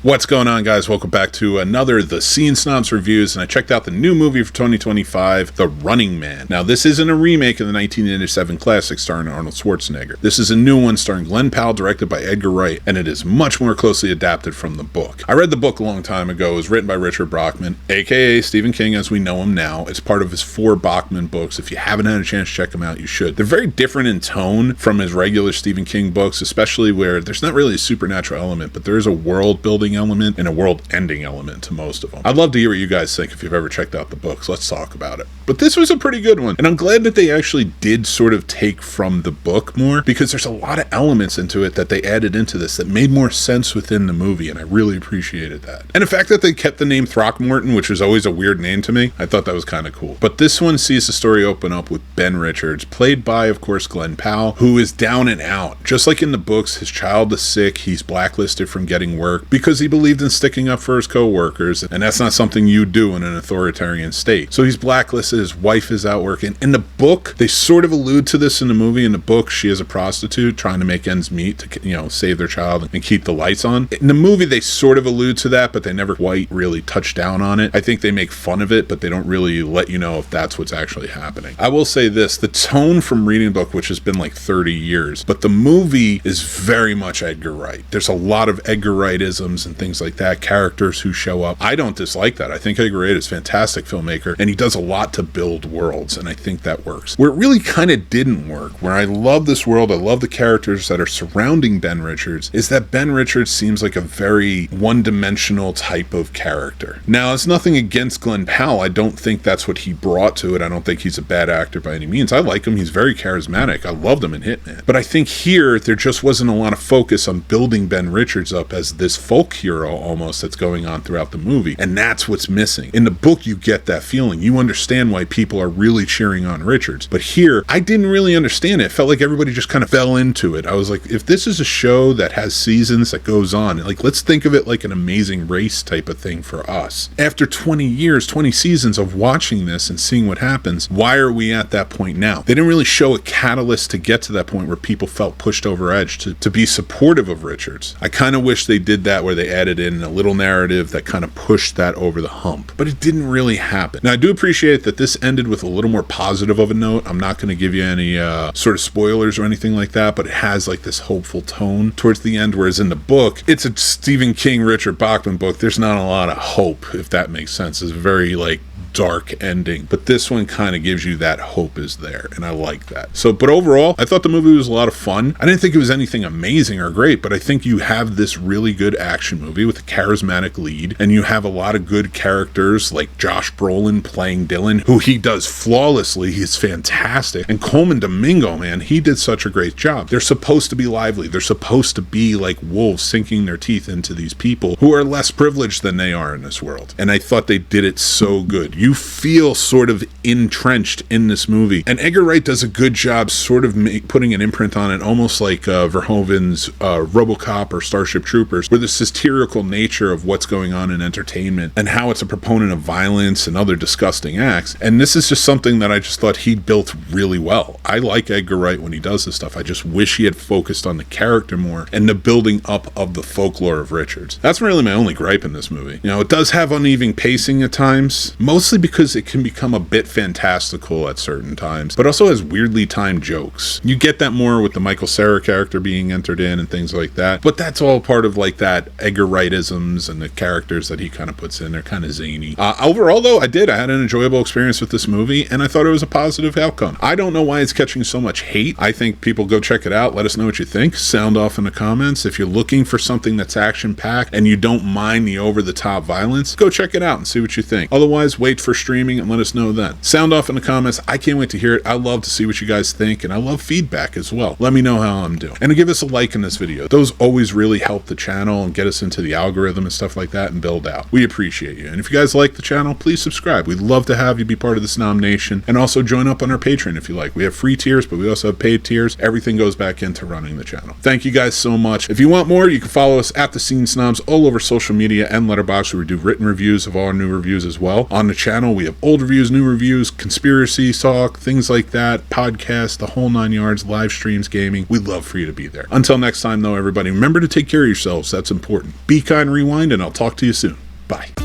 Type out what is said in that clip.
What's going on, guys? Welcome back to another The Scene Snobs Reviews, and I checked out the new movie for 2025, The Running Man. Now, this isn't a remake of the 1987 classic starring Arnold Schwarzenegger. This is a new one starring Glenn Powell, directed by Edgar Wright, and it is much more closely adapted from the book. I read the book a long time ago. It was written by Richard Bachman, aka Stephen King as we know him now. It's part of his 4 Bachman books. If you haven't had a chance to check them out, you should. They're very different in tone from his regular Stephen King books, especially where there's not really a supernatural element, but there is a world-building element and a world-ending element to most of them. I'd love to hear what you guys think if you've ever checked out the books. Let's talk about it. But this was a pretty good one, and I'm glad that they actually did sort of take from the book more, because there's a lot of elements into it that they added into this that made more sense within the movie, and I really appreciated that. And the fact that they kept the name Throckmorton, which was always a weird name to me, I thought that was kind of cool. But this one sees the story open up with Ben Richards, played by, of course, Glenn Powell, who is down and out. Just like in the books, his child is sick, he's blacklisted from getting work because he believed in sticking up for his co-workers, and that's not something you do in an authoritarian state. So he's blacklisted, his wife is out working. In the book, they sort of allude to this in the movie. In the book, she is a prostitute trying to make ends meet to, save their child and keep the lights on. In the movie, they sort of allude to that, but they never quite really touch down on it. I think they make fun of it, but they don't really let you know if that's what's actually happening. I will say this, the tone from reading the book, which has been like 30 years, but the movie is very much Edgar Wright. There's a lot of Edgar Wright-isms and things like that, characters who show up. I don't dislike that. I think Edgar Wright is a fantastic filmmaker, and he does a lot to build worlds, and I think that works. Where it really kind of didn't work, where I love this world, I love the characters that are surrounding Ben Richards, is that Ben Richards seems like a very one-dimensional type of character. Now, it's nothing against Glenn Powell. I don't think that's what he brought to it. I don't think he's a bad actor by any means. I like him. He's very charismatic. I loved him in Hitman. But I think here, there just wasn't a lot of focus on building Ben Richards up as this folk hero almost that's going on throughout the movie. And that's what's missing. In the book, you get that feeling. You understand why people are really cheering on Richards. But here, I didn't really understand it. It felt like everybody just kind of fell into it. I was like, if this is a show that has seasons that goes on, like, let's think of it like an Amazing Race type of thing for us. After 20 years, 20 seasons of watching this and seeing what happens, why are we at that point now? They didn't really show a catalyst to get to that point where people felt pushed over edge to be supportive of Richards. I kind of wish they did that, where they added in a little narrative that kind of pushed that over the hump. But it didn't really happen. Now, I do appreciate that this ended with a little more positive of a note. I'm not going to give you any sort of spoilers or anything like that, but it has like this hopeful tone towards the end, whereas in the book, it's a Stephen King, Richard Bachman book. There's not a lot of hope, if that makes sense. It's very like dark ending, but this one kind of gives you that hope is there, and I like that. So, but overall, I thought the movie was a lot of fun. I didn't think it was anything amazing or great, but I think you have this really good action movie with a charismatic lead, and you have a lot of good characters like Josh Brolin playing Dylan, who he does flawlessly. He's fantastic. And Coleman Domingo, man, he did such a great job. They're supposed to be lively. They're supposed to be like wolves sinking their teeth into these people who are less privileged than they are in this world. And I thought they did it so good. You feel sort of entrenched in this movie. And Edgar Wright does a good job sort of putting an imprint on it, almost like Verhoeven's RoboCop or Starship Troopers, where the satirical nature of what's going on in entertainment and how it's a proponent of violence and other disgusting acts. And this is just something that I just thought he built really well. I like Edgar Wright when he does this stuff. I just wish he had focused on the character more and the building up of the folklore of Richards. That's really my only gripe in this movie. It does have uneven pacing at times, mostly because it can become a bit fantastical at certain times, but also has weirdly timed jokes. You get that more with the Michael Cera character being entered in and things like that, but that's all part of like that Edgar Wright-isms and the characters that he kind of puts in. They're kind of zany. Overall, though, I had an enjoyable experience with this movie, and I thought it was a positive outcome. I don't know why it's catching so much hate. I think people go check it out. Let us know what you think. Sound off in the comments. If you're looking for something that's action-packed and you don't mind the over-the-top violence, go check it out and see what you think. Otherwise, wait for streaming and let us know then. Sound off in the comments. I can't wait to hear it. I love to see what you guys think, and I love feedback as well. Let me know how I'm doing. And give us a like in this video. Those always really help the channel and get us into the algorithm and stuff like that and build out. We appreciate you. And if you guys like the channel, please subscribe. We'd love to have you be part of the Snob Nation, and also join up on our Patreon if you like. We have free tiers, but we also have paid tiers. Everything goes back into running the channel. Thank you guys so much. If you want more, you can follow us at The Scene Snobs all over social media and Letterboxd, where we do written reviews of all our new reviews as well. On the channel, channel. We have old reviews, new reviews, conspiracy talk, things like that, podcasts, the whole 9 yards, live streams, gaming. We'd love for you to be there. Until next time, though, everybody, remember to take care of yourselves. That's important. Be kind, rewind, and I'll talk to you soon. Bye.